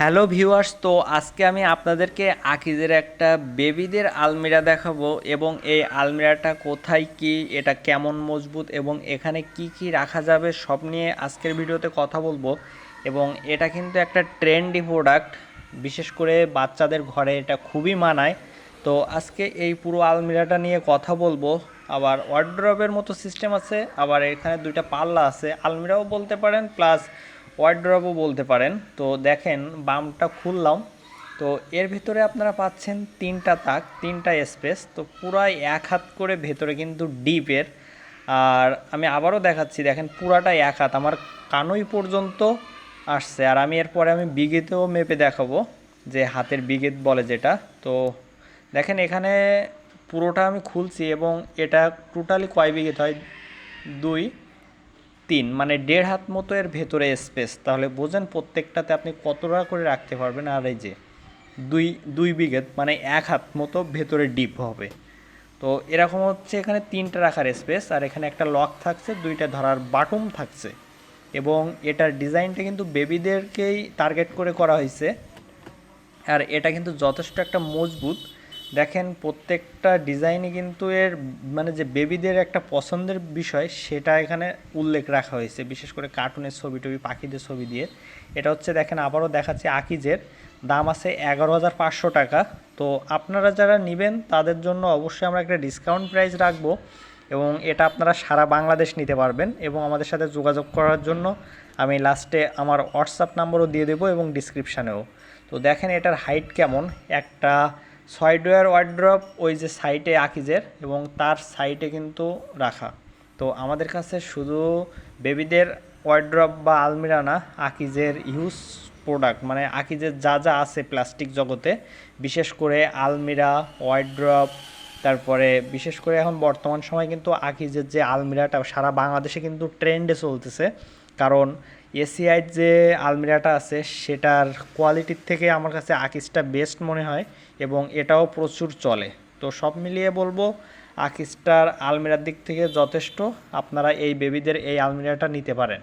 Hello viewers, তো আজকে আমি আপনাদেরকে আকিজের একটা বেবিদের আলমিরা দেখাবো এবং এই আলমিরাটা কোথায় কি, এটা কেমন মজবুত এবং এখানে কি কি রাখা যাবে সব নিয়ে আজকের ভিডিওতে কথা বলবো। এবং এটা কিন্তু একটা ট্রেন্ডি প্রোডাক্ট, বিশেষ করে বাচ্চাদের ঘরে এটা খুবই মানায়। তো আজকে এই পুরো আলমিরাটা নিয়ে কথা বলবো। আবার ওয়ার্ড্রবের মতো সিস্টেম আছে, আবার এখানে দুইটা পাল্লা আছে, আলমিরাও বলতে পারেন প্লাস ওয়ার্ড্রবও বলতে পারেন। তো দেখেন বামটা খুললাম, তো এর ভিতরে আপনারা পাচ্ছেন তিনটা তাক, তিনটা স্পেস, তো পুরাই এক হাত করে ভেতরে কিন্তু ডিপের। আর আমি আবারও দেখাচ্ছি, দেখেন পুরাটাই এক হাত, আমার কানই পর্যন্ত আসছে। আর আমি এরপরে বিঘেতেও মেপে দেখাবো, যে হাতের বিঘেত বলে যেটা। তো দেখেন এখানে পুরোটা আমি খুলছি এবং এটা টোটালি কয় বিঘেত হয়, 2 3 মানে 1.5 হাত মতো এর ভেতরে স্পেস। তাহলে বোঝেন প্রত্যেকটাতে আপনি কতটা করে রাখতে পারবেন। আর এই যে দুই দুই বিঘেত মানে 1 হাত মতো ভেতরে ডিপ হবে। তো এরকম হচ্ছে, এখানে তিনটা রাখার স্পেস, আর এখানে একটা লক থাকছে, দুইটা ধরার বাটন থাকছে। এবং এটার ডিজাইনটা কিন্তু বেবিদেরকেই টার্গেট করে করা হয়েছে। আর এটা কিন্তু যথেষ্ট একটা মজবুত। দেখেন প্রত্যেকটা ডিজাইনে কিন্তু এর মানে যে বেবিদের একটা পছন্দের বিষয় সেটা এখানে উল্লেখ রাখা হয়েছে, বিশেষ করে কার্টুনের ছবি টবি, পাখিদের ছবি দিয়ে। এটা হচ্ছে দেখেন, আবারও দেখাচ্ছি, আকিজের দাম আছে 11,500 টাকা। তো আপনারা যারা নেবেন তাদের জন্য অবশ্যই আমরা একটা ডিসকাউন্ট প্রাইস রাখবো, এবং এটা আপনারা সারা বাংলাদেশ নিতে পারবেন। এবং আমাদের সাথে যোগাযোগ করার জন্য আমি লাস্টে আমার হোয়াটসঅ্যাপ নাম্বারও দিয়ে দেবো এবং ডিসক্রিপশানেও। তো দেখেন এটার হাইট কেমন, একটা 6 ডয়ার ওয়ার্ড্রপ ওই যে সাইডে আকিজের, এবং তার সাইডে কিন্তু রাখা। তো আমাদের কাছে শুধু বেবিদের ওয়ার্ড্রপ বা আলমিরা না, আকিজের ইউজ প্রোডাক্ট মানে আকিজের যা যা আছে প্লাস্টিক জগতে, বিশেষ করে আলমিরা, ওয়ার্ড্রপ, তারপরে বিশেষ করে এখন বর্তমান সময় কিন্তু আকিজের যে আলমিরাটা সারা বাংলাদেশে কিন্তু ট্রেন্ডে চলতেছে। কারণ এসিআইর যে আলমিরাটা আছে সেটার কোয়ালিটির থেকে আমার কাছে আকিজটা বেস্ট মনে হয়, এবং এটাও প্রচুর চলে। তো সব মিলিয়ে বলবো আকিজটার আলমিরার দিক থেকে যথেষ্ট, আপনারা এই বেবিদের এই আলমিরাটা নিতে পারেন।